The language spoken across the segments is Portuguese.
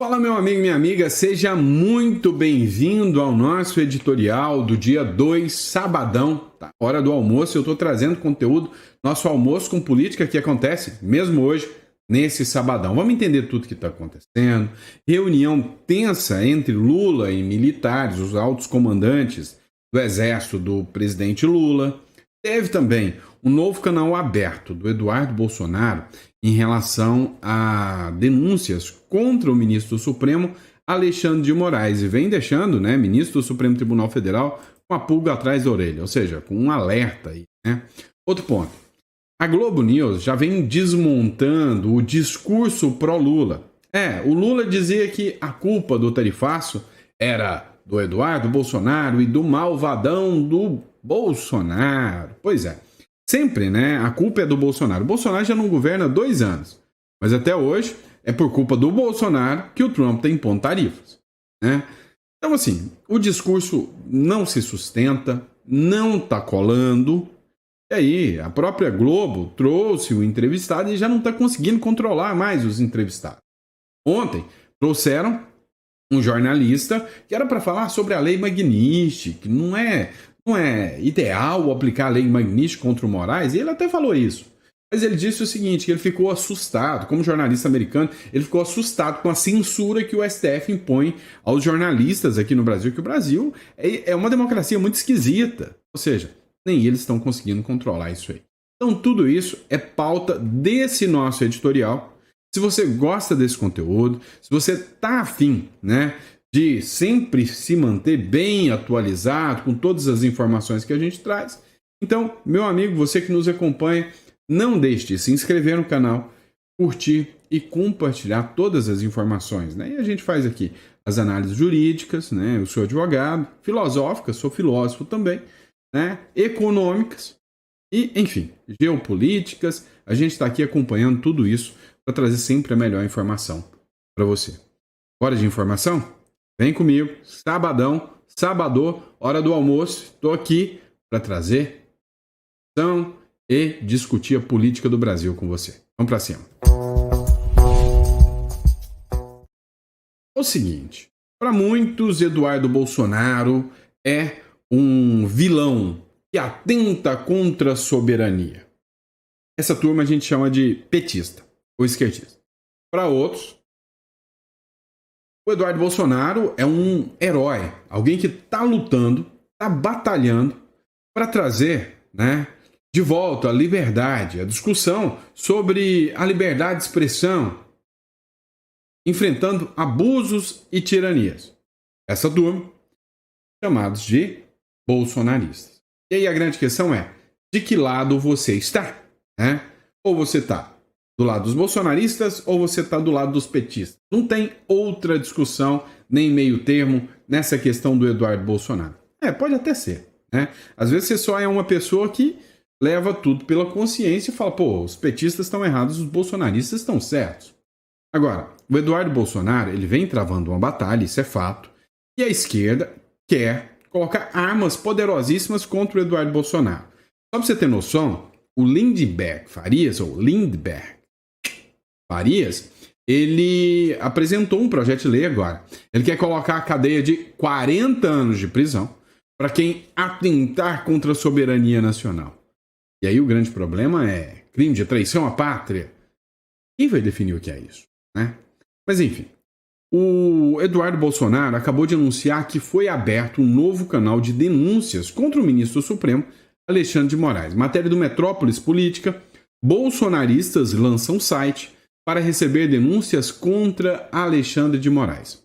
Fala, meu amigo e minha amiga, seja muito bem-vindo ao nosso editorial do dia 2, sabadão, tá? Hora do almoço. Eu estou trazendo conteúdo, nosso almoço com política que acontece mesmo hoje, nesse sabadão. Vamos entender tudo que está acontecendo. Reunião tensa entre Lula e militares, os altos comandantes do exército do presidente Lula. Teve também um novo canal aberto do Eduardo Bolsonaro em relação a denúncias contra o ministro do Supremo, Alexandre de Moraes, e vem deixando, né, ministro do Supremo Tribunal Federal com a pulga atrás da orelha, ou seja, com um alerta aí, né? Outro ponto. A Globo News já vem desmontando o discurso pró-Lula. O Lula dizia que a culpa do tarifaço era do Eduardo Bolsonaro e do malvadão do Bolsonaro. Pois é. Sempre, né? A culpa é do Bolsonaro. O Bolsonaro já não governa há 2 anos. Mas até hoje é por culpa do Bolsonaro que o Trump está impondo tarifas, né? Então, assim, o discurso não se sustenta, não está colando. E aí, a própria Globo trouxe o entrevistado e já não está conseguindo controlar mais os entrevistados. Ontem, trouxeram um jornalista que era para falar sobre a lei Magnitsky, que não é ideal aplicar a lei Magnitsky contra o Moraes, e ele até falou isso. Mas ele disse o seguinte, que ele ficou assustado, como jornalista americano, ele ficou assustado com a censura que o STF impõe aos jornalistas aqui no Brasil, que o Brasil é uma democracia muito esquisita. Ou seja, nem eles estão conseguindo controlar isso aí. Então tudo isso é pauta desse nosso editorial. Se você gosta desse conteúdo, se você está afim, né, de sempre se manter bem atualizado com todas as informações que a gente traz, então, meu amigo, você que nos acompanha, não deixe de se inscrever no canal, curtir e compartilhar todas as informações, né? E a gente faz aqui as análises jurídicas, né? Eu sou advogado, filosóficas, sou filósofo também, né? Econômicas e, enfim, geopolíticas. A gente está aqui acompanhando tudo isso para trazer sempre a melhor informação para você. Hora de informação? Vem comigo, sabadão, hora do almoço. Estou aqui para trazer informação e discutir a política do Brasil com você. Vamos para cima. O seguinte, para muitos, Eduardo Bolsonaro é um vilão que atenta contra a soberania. Essa turma a gente chama de petista ou esquerdista. Para outros, o Eduardo Bolsonaro é um herói, alguém que está lutando, está batalhando para trazer, né, de volta a liberdade, a discussão sobre a liberdade de expressão, enfrentando abusos e tiranias. Essa turma, chamados de bolsonaristas. E aí a grande questão é, de que lado você está? Né? Ou você está do lado dos bolsonaristas ou você está do lado dos petistas. Não tem outra discussão, nem meio termo, nessa questão do Eduardo Bolsonaro. Pode até ser, né? Às vezes você só é uma pessoa que leva tudo pela consciência e fala, pô, os petistas estão errados, os bolsonaristas estão certos. Agora, o Eduardo Bolsonaro, ele vem travando uma batalha, isso é fato, e a esquerda quer colocar armas poderosíssimas contra o Eduardo Bolsonaro. Só para você ter noção, o Lindbergh Farias, ele apresentou um projeto de lei agora. Ele quer colocar a cadeia de 40 anos de prisão para quem atentar contra a soberania nacional. E aí o grande problema é crime de traição à pátria. Quem vai definir o que é isso, né? Mas enfim, o Eduardo Bolsonaro acabou de anunciar que foi aberto um novo canal de denúncias contra o ministro do Supremo, Alexandre de Moraes. Matéria do Metrópolis Política, bolsonaristas lançam site para receber denúncias contra Alexandre de Moraes.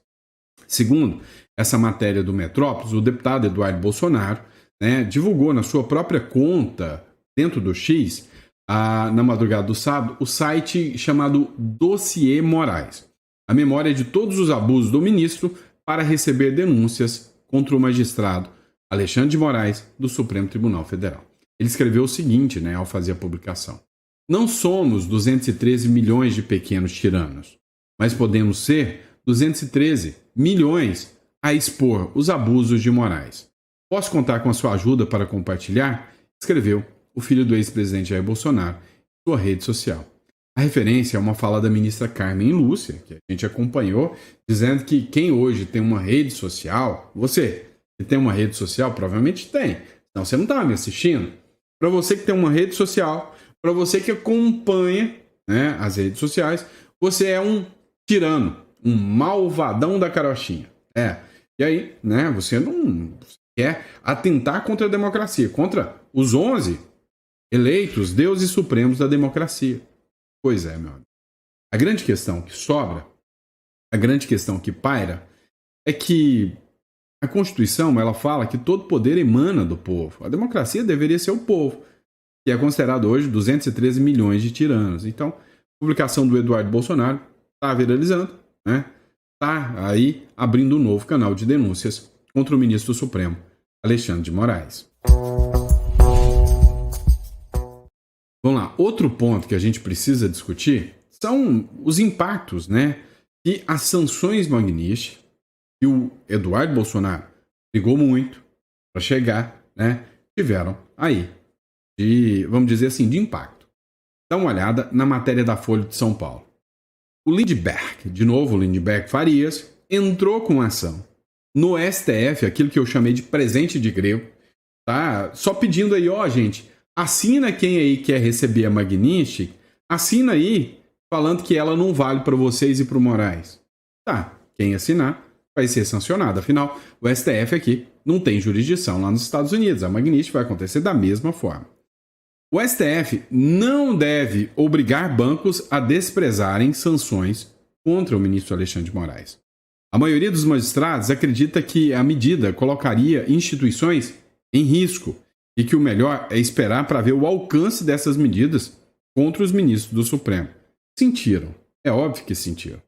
Segundo essa matéria do Metrópolis, o deputado Eduardo Bolsonaro, né, divulgou na sua própria conta, dentro do X, na madrugada do sábado, o site chamado Dossiê Moraes, a memória de todos os abusos do ministro para receber denúncias contra o magistrado Alexandre de Moraes do Supremo Tribunal Federal. Ele escreveu o seguinte, né, ao fazer a publicação. Não somos 213 milhões de pequenos tiranos, mas podemos ser 213 milhões a expor os abusos de Moraes. Posso contar com a sua ajuda para compartilhar? Escreveu o filho do ex-presidente Jair Bolsonaro em sua rede social. A referência é uma fala da ministra Carmen Lúcia, que a gente acompanhou, dizendo que quem hoje tem uma rede social, você que tem uma rede social, provavelmente tem, senão você não estava me assistindo. Para você que tem uma rede social, para você que acompanha, né, as redes sociais, você é um tirano, um malvadão da carochinha. E aí, né, você não quer atentar contra a democracia, contra os 11 eleitos deuses supremos da democracia. Pois é, meu amigo. A grande questão que sobra, a grande questão que paira, é que a Constituição, ela fala que todo poder emana do povo. A democracia deveria ser o povo, que é considerado hoje 213 milhões de tiranos. Então, a publicação do Eduardo Bolsonaro está viralizando, né? Está aí abrindo um novo canal de denúncias contra o ministro do Supremo, Alexandre de Moraes. Vamos lá, outro ponto que a gente precisa discutir são os impactos, né, que as sanções Magnitsky, que o Eduardo Bolsonaro brigou muito para chegar, né, tiveram aí, vamos dizer assim, de impacto. Dá uma olhada na matéria da Folha de São Paulo. O Lindbergh, de novo o Lindbergh Farias, entrou com ação no STF, aquilo que eu chamei de presente de grego, tá? Só pedindo aí, ó, gente, assina quem aí quer receber a Magnitsky, assina aí falando que ela não vale para vocês e para o Moraes. Tá, quem assinar vai ser sancionado. Afinal, o STF aqui não tem jurisdição lá nos Estados Unidos. A Magnitsky vai acontecer da mesma forma. O STF não deve obrigar bancos a desprezarem sanções contra o ministro Alexandre de Moraes. A maioria dos magistrados acredita que a medida colocaria instituições em risco e que o melhor é esperar para ver o alcance dessas medidas contra os ministros do Supremo. Sentiram. É óbvio que sentiram.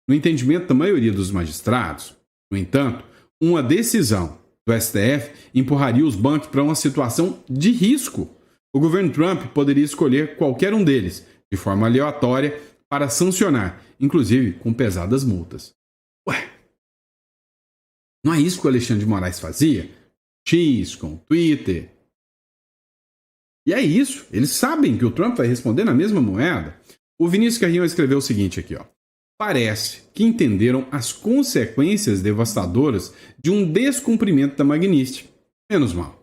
No entendimento da maioria dos magistrados, no entanto, uma decisão do STF empurraria os bancos para uma situação de risco. O governo Trump poderia escolher qualquer um deles, de forma aleatória, para sancionar, inclusive com pesadas multas. Ué, não é isso que o Alexandre de Moraes fazia? X com Twitter. E é isso, eles sabem que o Trump vai responder na mesma moeda. O Vinícius Carrinho escreveu o seguinte aqui, ó. Parece que entenderam as consequências devastadoras de um descumprimento da Magnitsky. Menos mal.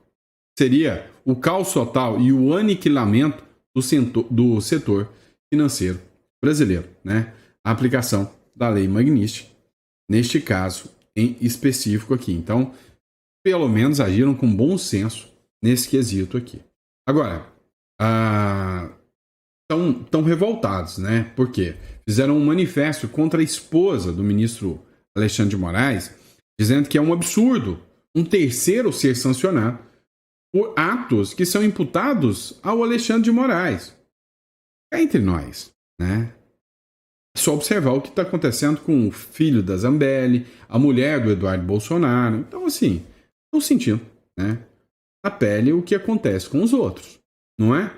Seria o caos total e o aniquilamento do setor financeiro brasileiro, né? A aplicação da lei Magnitsky, neste caso em específico aqui. Então, pelo menos agiram com bom senso nesse quesito aqui. Agora, estão revoltados, né? Por quê? Fizeram um manifesto contra a esposa do ministro Alexandre de Moraes, dizendo que é um absurdo um terceiro ser sancionado por atos que são imputados ao Alexandre de Moraes. É entre nós, né? É só observar o que está acontecendo com o filho da Zambelli, a mulher do Eduardo Bolsonaro. Então, assim, estão sentindo, né, na pele o que acontece com os outros, não é?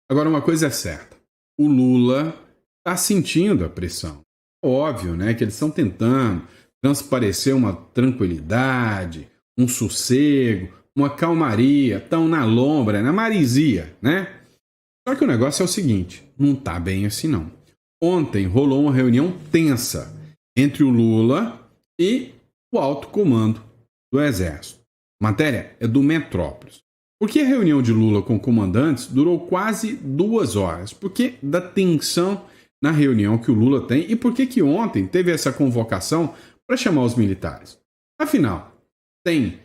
Agora, uma coisa é certa. O Lula está sentindo a pressão. Óbvio, né, que eles estão tentando transparecer uma tranquilidade, um sossego, uma calmaria, estão na lombra, na marisia, né? Só que o negócio é o seguinte, não tá bem assim não. Ontem rolou uma reunião tensa entre o Lula e o alto comando do Exército. A matéria é do Metrópolis. Por que a reunião de Lula com comandantes durou quase 2 horas? Por que da tensão na reunião que o Lula tem e por que ontem teve essa convocação para chamar os militares? Afinal, tem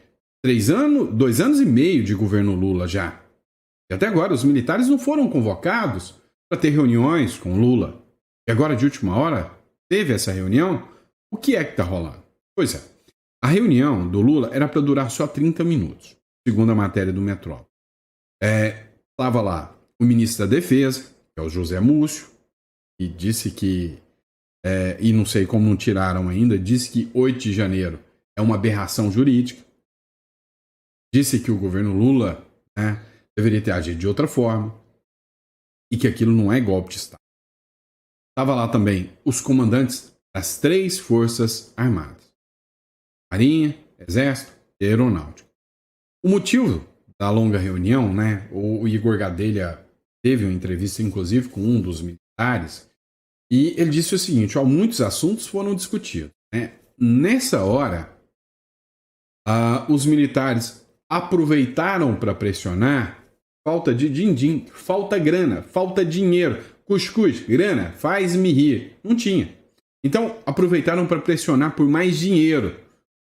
2 anos e meio de governo Lula já. E até agora os militares não foram convocados para ter reuniões com Lula. E agora, de última hora, teve essa reunião? O que é que está rolando? Pois é, a reunião do Lula era para durar só 30 minutos, segundo a matéria do Metrópole. Estava lá o ministro da Defesa, que é o José Múcio, e disse que, e não sei como não tiraram ainda, disse que 8 de janeiro é uma aberração jurídica. Disse que o governo Lula, né, deveria ter agido de outra forma e que aquilo não é golpe de Estado. Estava lá também os comandantes das 3 forças armadas. Marinha, Exército e Aeronáutica. O motivo da longa reunião, né? O Igor Gadelha teve uma entrevista, inclusive, com um dos militares, e ele disse o seguinte: ó, muitos assuntos foram discutidos, né? Nessa hora, os militares aproveitaram para pressionar falta de din-din, falta grana, falta dinheiro, cuscuz, grana, faz-me rir. Não tinha. Então, aproveitaram para pressionar por mais dinheiro,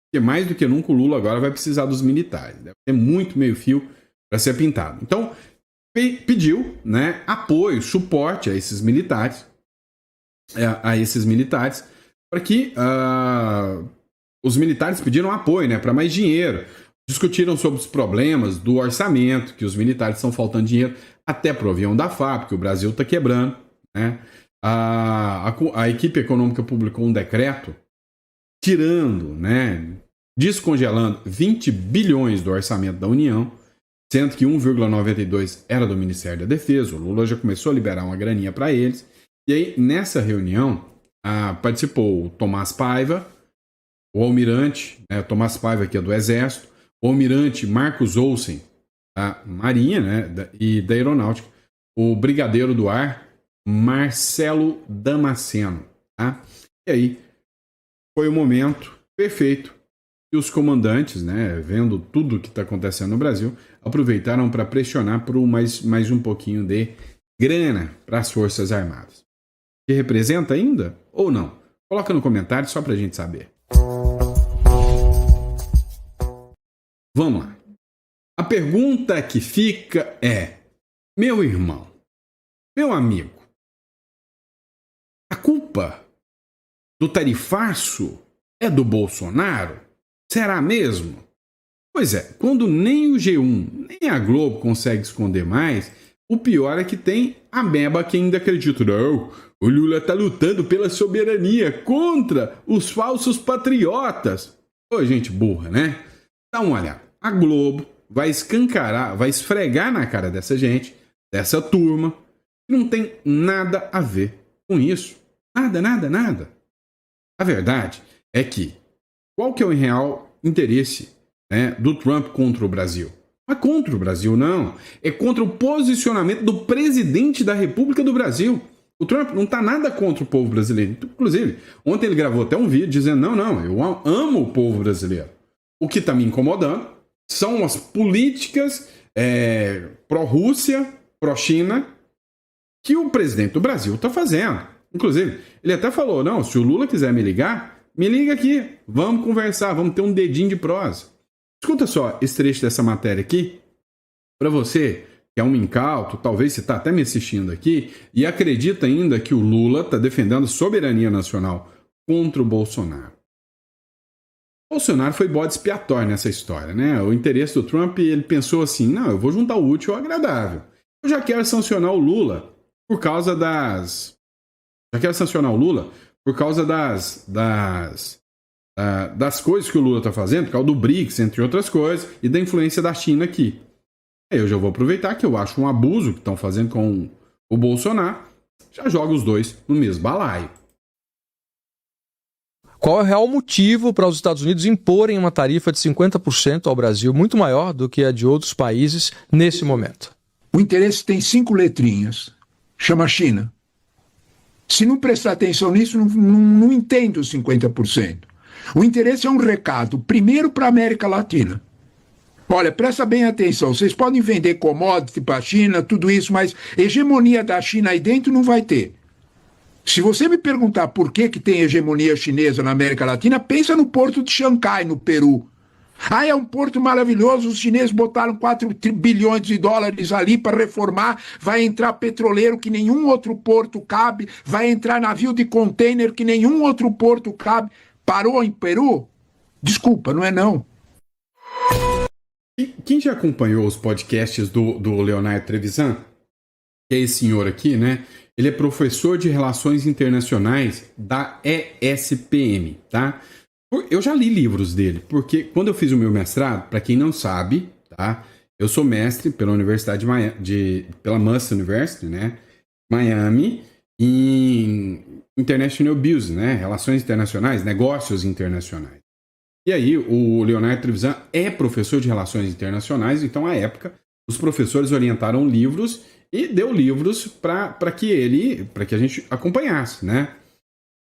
porque mais do que nunca o Lula agora vai precisar dos militares. Deve ter muito meio-fio para ser pintado. Então, pediu, né, apoio, suporte a esses militares, para que os militares pediram apoio, né, para mais dinheiro. Discutiram sobre os problemas do orçamento, que os militares estão faltando dinheiro até para o avião da FAB, que o Brasil está quebrando, né? A equipe econômica publicou um decreto tirando, né, descongelando 20 bilhões do orçamento da União, sendo que 1,92 era do Ministério da Defesa. O Lula já começou a liberar uma graninha para eles. E aí, nessa reunião, participou o Tomás Paiva, o almirante, né, Tomás Paiva, que é do Exército, o almirante Marcos Olsen, da Marinha, né, e da Aeronáutica, o brigadeiro do ar, Marcelo Damasceno. Tá? E aí, foi o momento perfeito que os comandantes, né, vendo tudo que está acontecendo no Brasil, aproveitaram para pressionar por mais um pouquinho de grana para as Forças Armadas. Que representa ainda ou não? Coloca no comentário só para a gente saber. Vamos lá. A pergunta que fica é: meu irmão, meu amigo, a culpa do tarifaço é do Bolsonaro? Será mesmo? Pois é, quando nem o G1, nem a Globo consegue esconder mais, o pior é que tem a beba que ainda acredita. Não, o Lula está lutando pela soberania contra os falsos patriotas. Ô, gente burra, né? Dá uma olhada. A Globo vai escancarar, vai esfregar na cara dessa gente, dessa turma, que não tem nada a ver com isso. Nada, nada, nada. A verdade é que qual que é o real interesse, né, do Trump contra o Brasil? Não é contra o Brasil, não. É contra o posicionamento do presidente da República do Brasil. O Trump não está nada contra o povo brasileiro. Inclusive, ontem ele gravou até um vídeo dizendo: não, eu amo o povo brasileiro. O que está me incomodando são as políticas pró-Rússia, pró-China, que o presidente do Brasil está fazendo. Inclusive, ele até falou: não, se o Lula quiser me ligar, me liga aqui, vamos conversar, vamos ter um dedinho de prosa. Escuta só esse trecho dessa matéria aqui, para você que é um incauto, talvez você está até me assistindo aqui, e acredita ainda que o Lula está defendendo soberania nacional contra o Bolsonaro. O Bolsonaro foi bode expiatório nessa história, né? O interesse do Trump, ele pensou assim: não, eu vou juntar o útil ao agradável. Eu já quero sancionar o Lula por causa das... das coisas que o Lula está fazendo, por causa do BRICS, entre outras coisas, e da influência da China aqui. Aí eu já vou aproveitar que eu acho um abuso que estão fazendo com o Bolsonaro, já joga os dois no mesmo balaio. Qual é o real motivo para os Estados Unidos imporem uma tarifa de 50% ao Brasil, muito maior do que a de outros países nesse momento? O interesse tem 5 letrinhas, chama China. Se não prestar atenção nisso, não entende os 50%. O interesse é um recado, primeiro para a América Latina. Olha, presta bem atenção, vocês podem vender commodity para a China, tudo isso, mas hegemonia da China aí dentro não vai ter. Se você me perguntar por que tem hegemonia chinesa na América Latina, pensa no porto de Xangai, no Peru. Ah, é um porto maravilhoso, os chineses botaram 4 bilhões de dólares ali para reformar, vai entrar petroleiro que nenhum outro porto cabe, vai entrar navio de container que nenhum outro porto cabe. Parou em Peru? Desculpa, não é não. Quem já acompanhou os podcasts do Leonardo Trevisan, que é esse senhor aqui, né? Ele é professor de Relações Internacionais da ESPM, tá? Eu já li livros dele, porque quando eu fiz o meu mestrado, para quem não sabe, tá? Eu sou mestre pela Universidade pela Must University, né? Miami, em International Business, né? Relações Internacionais, Negócios Internacionais. E aí o Leonardo Trevisan é professor de Relações Internacionais, então à época os professores orientaram livros e deu livros para que a gente acompanhasse, né?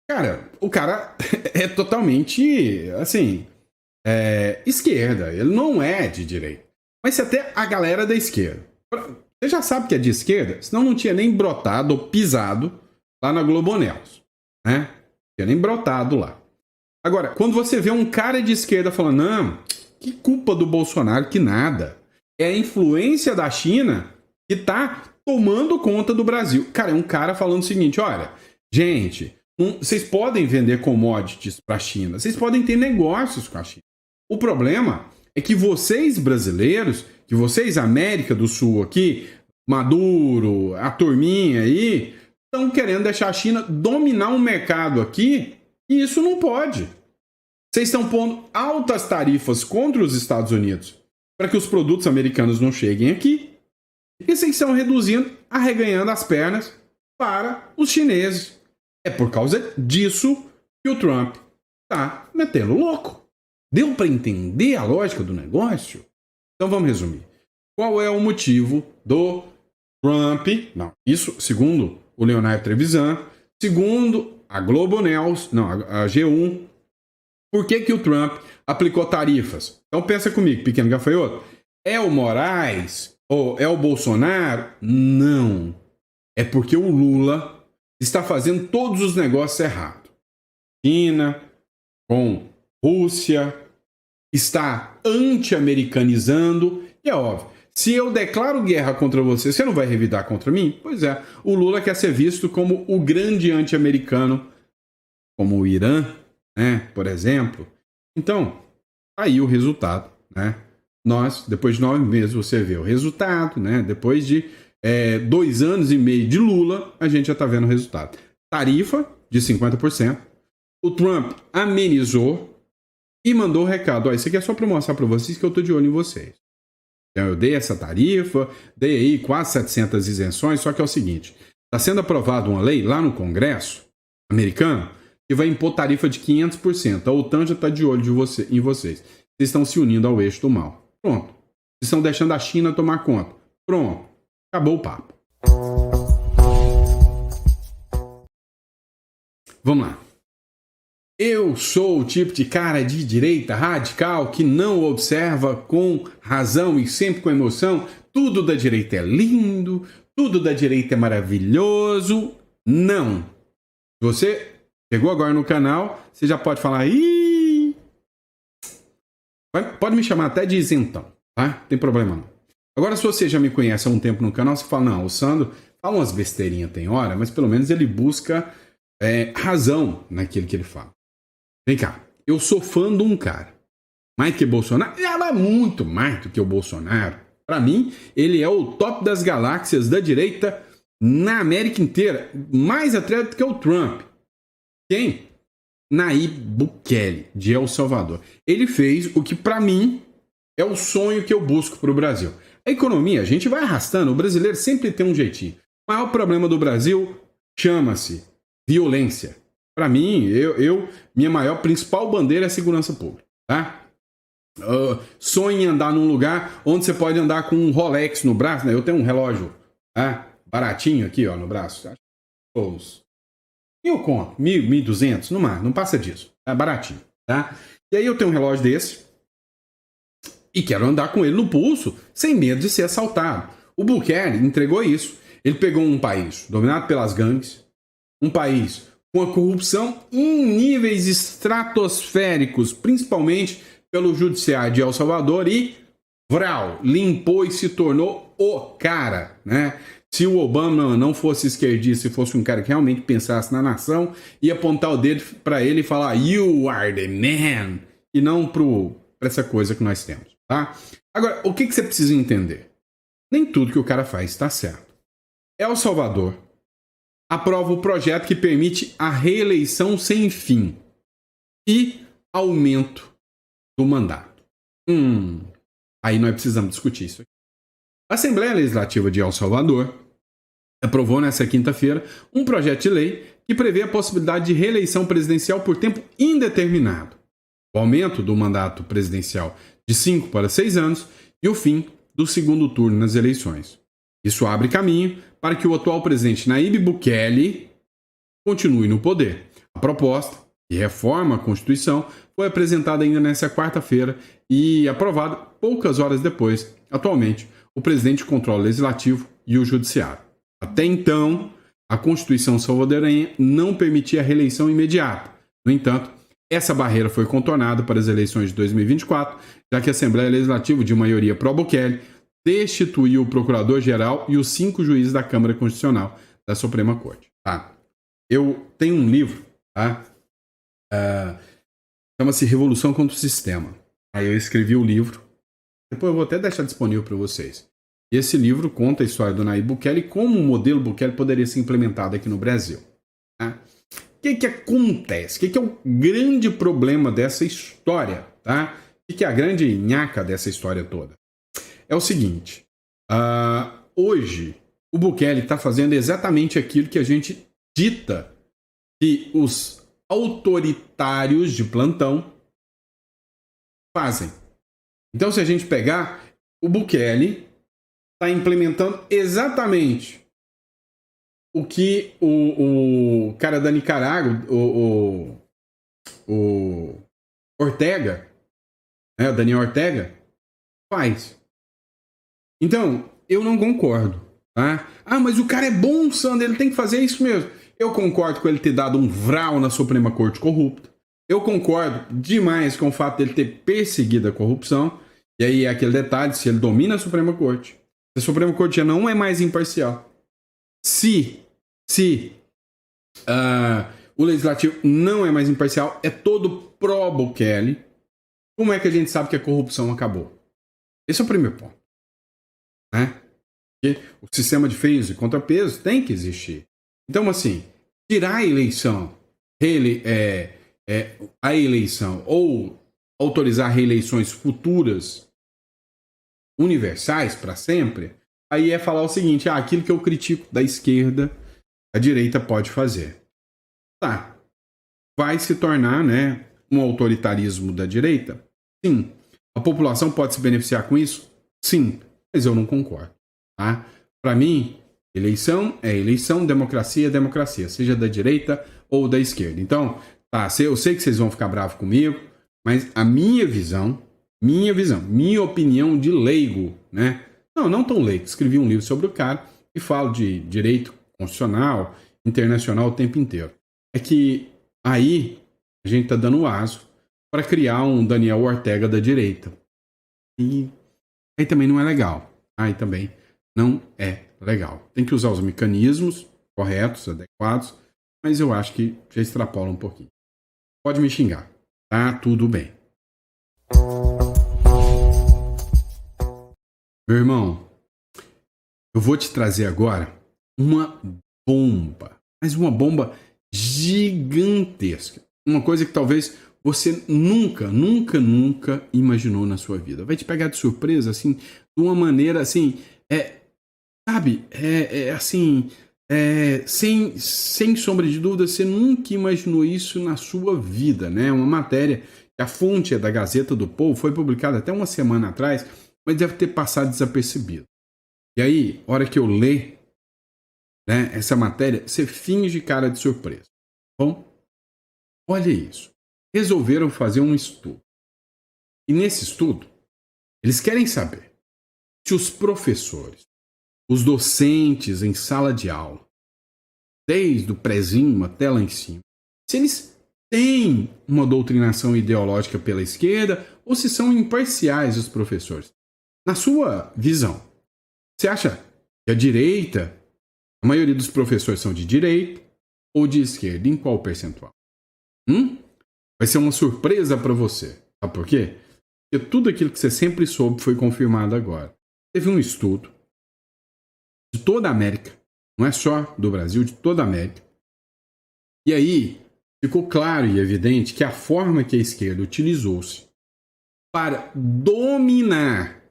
Cara, o cara é totalmente, assim, esquerda, ele não é de direita. Mas se até a galera da esquerda, você já sabe que é de esquerda, senão não tinha nem brotado ou pisado lá na Globo News, né? Não tinha nem brotado lá. Agora, quando você vê um cara de esquerda falando, não, que culpa do Bolsonaro, que nada. É a influência da China que tá tomando conta do Brasil. Cara, é um cara falando o seguinte, olha, gente, vocês podem vender commodities para a China, vocês podem ter negócios com a China. O problema é que vocês brasileiros, que vocês América do Sul aqui, Maduro, a turminha aí, estão querendo deixar a China dominar um mercado aqui. E isso não pode. Vocês estão pondo altas tarifas contra os Estados Unidos para que os produtos americanos não cheguem aqui. E vocês estão arreganhando as pernas para os chineses. É por causa disso que o Trump está metendo louco. Deu para entender a lógica do negócio? Então vamos resumir. Qual é o motivo do Trump? Não, isso segundo o Leonardo Trevisan, segundo a Globo News, não, a G1, por que o Trump aplicou tarifas? Então pensa comigo, pequeno gafanhoto. É o Moraes ou é o Bolsonaro? Não. É porque o Lula está fazendo todos os negócios errados. China, com Rússia, está anti-americanizando. E é óbvio, se eu declaro guerra contra você, você não vai revidar contra mim? Pois é, o Lula quer ser visto como o grande anti-americano, como o Irã, né, por exemplo. Então, aí o resultado, né? Nós, depois de 9 meses, você vê o resultado, né? Depois de 2 anos e meio de Lula, a gente já está vendo o resultado. Tarifa de 50%. O Trump amenizou e mandou o recado. Ó, isso aqui é só para mostrar para vocês que eu estou de olho em vocês. Então, eu dei essa tarifa, dei aí quase 700 isenções, só que é o seguinte, está sendo aprovada uma lei lá no Congresso americano que vai impor tarifa de 500%. A OTAN já está de olho em vocês. Vocês estão se unindo ao eixo do mal. Pronto. Vocês estão deixando a China tomar conta. Pronto. Acabou o papo. Vamos lá. Eu sou o tipo de cara de direita radical que não observa com razão e sempre com emoção. Tudo da direita é lindo, tudo da direita é maravilhoso. Não. Se você chegou agora no canal, você já pode falar, pode me chamar até de isentão, tá? Não tem problema não. Agora, se você já me conhece há um tempo no canal, você fala, não, o Sandro fala umas besteirinhas tem hora, mas pelo menos ele busca razão naquilo que ele fala. Vem cá, eu sou fã de um cara, mais que Bolsonaro, ela é muito mais do que o Bolsonaro. Para mim, ele é o top das galáxias da direita na América inteira, mais até do que o Trump. Quem? Nayib Bukele, de El Salvador. Ele fez o que para mim é o sonho que eu busco para o Brasil. A economia, a gente vai arrastando, o brasileiro sempre tem um jeitinho. O maior problema do Brasil chama-se violência. Para mim, minha principal bandeira é a segurança pública, tá? Sonho em andar num lugar onde você pode andar com um Rolex no braço, né? Eu tenho um relógio, tá? Baratinho aqui, ó, no braço. Eu conto, 1.200, não passa disso, é baratinho, tá? E aí eu tenho um relógio desse e quero andar com ele no pulso, sem medo de ser assaltado. O Bukele entregou isso. Ele pegou um país dominado pelas gangues, um país com a corrupção em níveis estratosféricos, principalmente pelo judiciário de El Salvador, e limpou e se tornou o cara, né? Se o Obama não fosse esquerdista, se fosse um cara que realmente pensasse na nação, ia apontar o dedo para ele e falar "You are the man", e não para essa coisa que nós temos, tá? Agora, o que você precisa entender? Nem tudo que o cara faz está certo. El Salvador aprova o projeto que permite a reeleição sem fim e aumento do mandato. Aí nós precisamos discutir isso aqui. A Assembleia Legislativa de El Salvador aprovou nesta quinta-feira um projeto de lei que prevê a possibilidade de reeleição presidencial por tempo indeterminado. o aumento do mandato presidencial de 5 para 6 anos e o fim do segundo turno nas eleições. Isso abre caminho para que o atual presidente Nayib Bukele continue no poder. A proposta, que reforma a Constituição, foi apresentada ainda nesta quarta-feira e aprovada poucas horas depois. Atualmente, o presidente controla o Legislativo e o Judiciário. Até então, a Constituição salvadorenha não permitia a reeleição imediata. No entanto, essa barreira foi contornada para as eleições de 2024, já que a Assembleia Legislativa, de maioria pró-Bukele, destituiu o Procurador-Geral e os 5 juízes da Câmara Constitucional da Suprema Corte. Tá? Eu tenho um livro, tá? Chama-se Revolução contra o Sistema. Aí eu escrevi o livro. Depois eu vou até deixar disponível para vocês. E esse livro conta a história do Nayib Bukele e como o modelo Bukele poderia ser implementado aqui no Brasil. Tá? O que acontece? O que é o grande problema dessa história? Tá? O que é a grande nhaca dessa história toda? É o seguinte. Hoje, o Bukele está fazendo exatamente aquilo que a gente dita que os autoritários de plantão fazem. Então, se a gente pegar, o Bukele está implementando exatamente o que o cara da Nicarágua, o Ortega, né, o Daniel Ortega, faz. Então, eu não concordo. Tá? Mas o cara é bom, Sandro, ele tem que fazer isso mesmo. Eu concordo com ele ter dado um vral na Suprema Corte corrupta. Eu concordo demais com o fato dele ter perseguido a corrupção. E aí é aquele detalhe, se ele domina a Suprema Corte, a Suprema Corte já não é mais imparcial. Se o Legislativo não é mais imparcial, é todo pró-Bukele, como é que a gente sabe que a corrupção acabou? Esse é o primeiro ponto. Né? Porque o sistema de freios e contrapesos tem que existir. Então, assim, tirar a eleição, a eleição ou autorizar reeleições futuras universais para sempre, aí é falar o seguinte, aquilo que eu critico da esquerda, a direita pode fazer. Tá. Vai se tornar, né, um autoritarismo da direita? Sim. A população pode se beneficiar com isso? Sim. Mas eu não concordo. Tá? Para mim, eleição é eleição, democracia é democracia, seja da direita ou da esquerda. Então, tá, eu sei que vocês vão ficar bravos comigo, mas a minha visão, minha opinião de leigo, né? Não tão leigo. Escrevi um livro sobre o cara e falo de direito constitucional, internacional o tempo inteiro. É que aí a gente tá dando o aso para criar um Daniel Ortega da direita. E aí também não é legal. Aí também não é legal. Tem que usar os mecanismos corretos, adequados, mas eu acho que já extrapola um pouquinho. Pode me xingar. Tá tudo bem. Meu irmão, eu vou te trazer agora uma bomba, mas uma bomba gigantesca. Uma coisa que talvez você nunca imaginou na sua vida. Vai te pegar de surpresa, assim, de uma maneira, assim, sem sombra de dúvida, você nunca imaginou isso na sua vida, né? Uma matéria que a fonte é da Gazeta do Povo, foi publicada até uma semana atrás, mas deve ter passado desapercebido. E aí, hora que eu ler, né, essa matéria, você finge cara de surpresa. Bom, olha isso. Resolveram fazer um estudo. E nesse estudo, eles querem saber se os professores, os docentes em sala de aula, desde o prezinho até lá em cima, se eles têm uma doutrinação ideológica pela esquerda ou se são imparciais os professores. Na sua visão, você acha que a direita, a maioria dos professores são de direita ou de esquerda? Em qual percentual? Vai ser uma surpresa para você. Sabe por quê? Porque tudo aquilo que você sempre soube foi confirmado agora. Teve um estudo de toda a América, não é só do Brasil, de toda a América. E aí ficou claro e evidente que a forma que a esquerda utilizou-se para dominar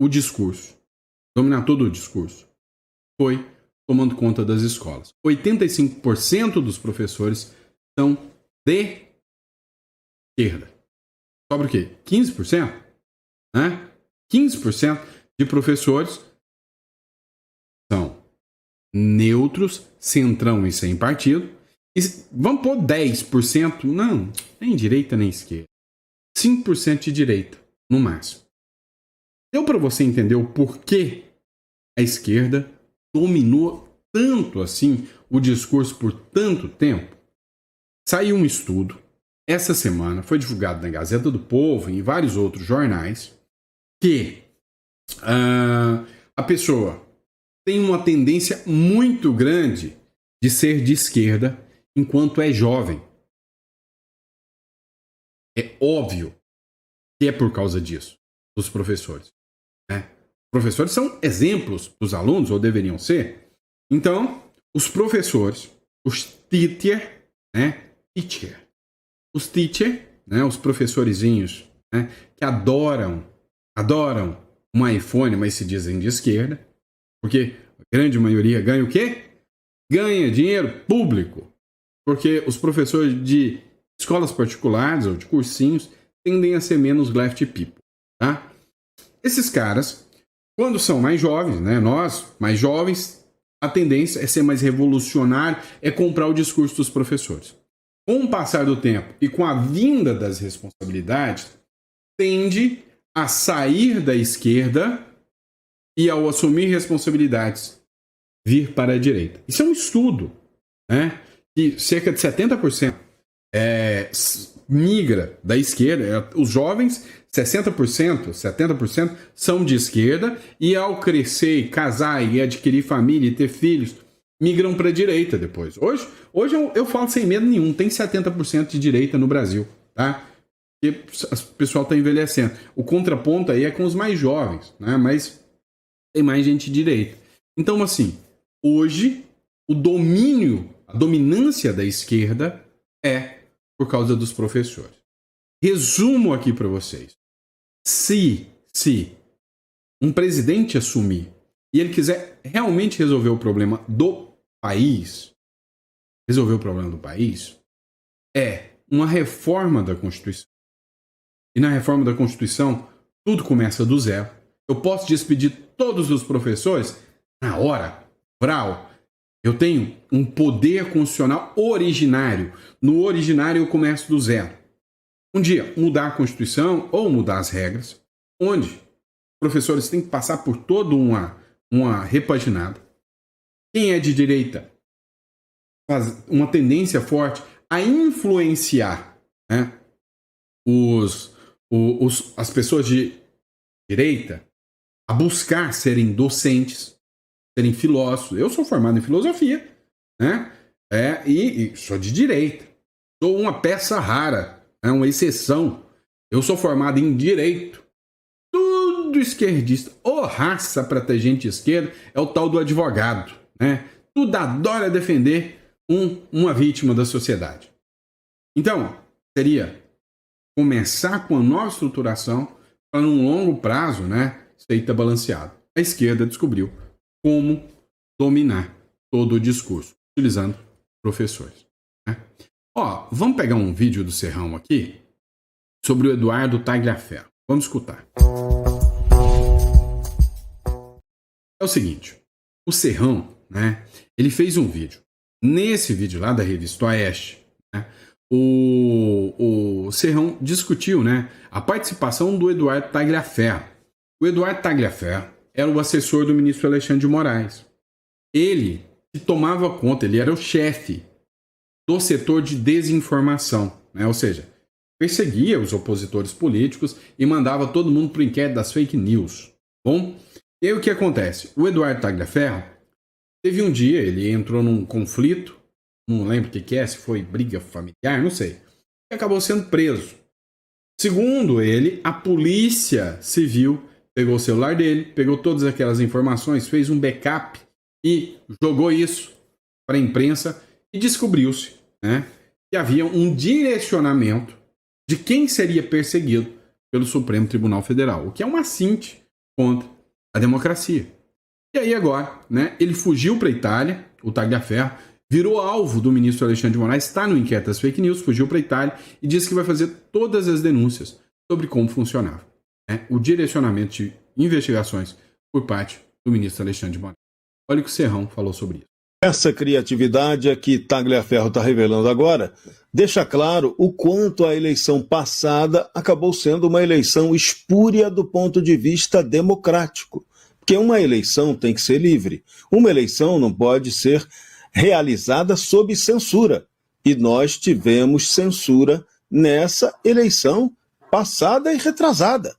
o discurso, dominar todo o discurso, foi tomando conta das escolas. 85% dos professores são de esquerda. Sobra o quê? 15%? Né? 15% de professores são neutros, centrão e sem partido. E vamos pôr 10%? Não, nem direita nem esquerda. 5% de direita, no máximo. Deu para você entender o porquê a esquerda dominou tanto assim o discurso por tanto tempo? Saiu um estudo, essa semana, foi divulgado na Gazeta do Povo e em vários outros jornais, que a pessoa tem uma tendência muito grande de ser de esquerda enquanto é jovem. É óbvio que é por causa disso, dos professores. Né? Os professores são exemplos dos alunos, ou deveriam ser. Então, os professores, os teacher, né? Os teacher, né? Os professorizinhos, né? Que adoram um iPhone, mas se dizem de esquerda, porque a grande maioria ganha o quê? Ganha dinheiro público. Porque os professores de escolas particulares ou de cursinhos tendem a ser menos left people, tá? Esses caras, quando são mais jovens, né? Nós, mais jovens, a tendência é ser mais revolucionário, é comprar o discurso dos professores. Com o passar do tempo e com a vinda das responsabilidades, tende a sair da esquerda e, ao assumir responsabilidades, vir para a direita. Isso é um estudo, né? Que cerca de 70% migra da esquerda. Os jovens, 60%, 70% são de esquerda e, ao crescer, casar e adquirir família e ter filhos, migram para a direita depois. Hoje eu falo sem medo nenhum, tem 70% de direita no Brasil, tá? Porque o pessoal está envelhecendo. O contraponto aí é com os mais jovens, né? Mas tem mais gente de direita. Então, assim, hoje o domínio, a dominância da esquerda é por causa dos professores. Resumo aqui para vocês. Se um presidente assumir e ele quiser realmente resolver o problema do país, é uma reforma da Constituição. E na reforma da Constituição, tudo começa do zero. Eu posso despedir todos os professores na hora, rural. Eu tenho um poder constitucional originário. No originário eu começo do zero. Um dia, mudar a Constituição ou mudar as regras, onde os professores têm que passar por toda uma repaginada. Quem é de direita faz uma tendência forte a influenciar, né, as pessoas de direita a buscar serem docentes, serem filósofos. Eu sou formado em filosofia, né? E sou de direita. Sou uma peça rara, uma exceção. Eu sou formado em direito. Tudo esquerdista. Ou raça para ter gente de esquerda é o tal do advogado, né? Tudo adora defender uma vítima da sociedade. Então, seria começar com a nova estruturação para, num longo prazo, né, ser balanceado. A esquerda descobriu como dominar todo o discurso, utilizando professores. Né? Vamos pegar um vídeo do Serrão aqui sobre o Eduardo Tagliaferro. Vamos escutar. É o seguinte, o Serrão, né, ele fez um vídeo. Nesse vídeo lá da revista Oeste, né, o Serrão discutiu, né, a participação do Eduardo Tagliaferro. O Eduardo Tagliaferro era o assessor do ministro Alexandre de Moraes. Ele que tomava conta, ele era o chefe do setor de desinformação, né, ou seja, perseguia os opositores políticos e mandava todo mundo para o inquérito das fake news. Bom, e aí o que acontece? O Eduardo Tagliaferro teve um dia, ele entrou num conflito, não lembro o que é, se foi briga familiar, não sei, e acabou sendo preso. Segundo ele, a polícia civil pegou o celular dele, pegou todas aquelas informações, fez um backup e jogou isso para a imprensa e descobriu-se, né, que havia um direcionamento de quem seria perseguido pelo Supremo Tribunal Federal, o que é um assinte contra a democracia. E aí agora, né, ele fugiu para a Itália, o Tagliaferro, virou alvo do ministro Alexandre de Moraes, está no inquérito das fake news, fugiu para a Itália e disse que vai fazer todas as denúncias sobre como funcionava, né, o direcionamento de investigações por parte do ministro Alexandre de Moraes. Olha o que o Serrão falou sobre isso. Essa criatividade que Tagliaferro está revelando agora deixa claro o quanto a eleição passada acabou sendo uma eleição espúria do ponto de vista democrático. Porque uma eleição tem que ser livre. Uma eleição não pode ser realizada sob censura. E nós tivemos censura nessa eleição passada e retrasada.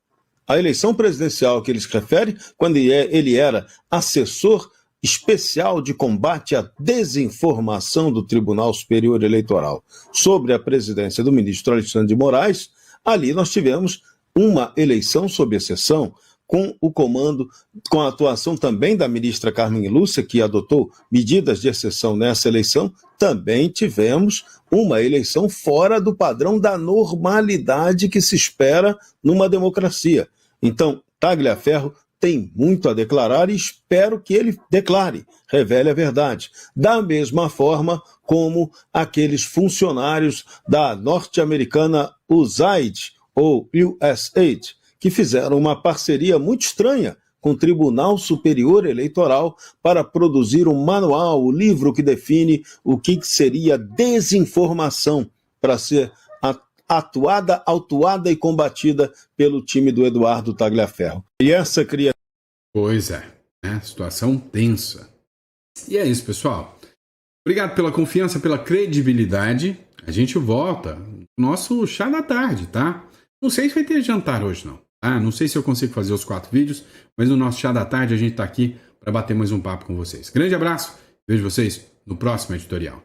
A eleição presidencial que eles referem, quando ele era assessor especial de combate à desinformação do Tribunal Superior Eleitoral sobre a presidência do ministro Alexandre de Moraes, ali nós tivemos uma eleição sob exceção, com o comando, com a atuação também da ministra Carmen Lúcia, que adotou medidas de exceção nessa eleição. Também tivemos uma eleição fora do padrão da normalidade que se espera numa democracia. Então, Tagliaferro tem muito a declarar e espero que ele declare, revele a verdade. Da mesma forma como aqueles funcionários da norte-americana USAID, ou USAID, que fizeram uma parceria muito estranha com o Tribunal Superior Eleitoral para produzir um manual, o livro que define o que seria desinformação para ser atuada, autuada e combatida pelo time do Eduardo Tagliaferro. E essa criatura... Pois é, né? Situação tensa. E é isso, pessoal. Obrigado pela confiança, pela credibilidade. A gente volta no nosso chá da tarde, tá? Não sei se vai ter jantar hoje, não. Não sei se eu consigo fazer os 4 vídeos, mas no nosso chá da tarde a gente tá aqui para bater mais um papo com vocês. Grande abraço, vejo vocês no próximo editorial.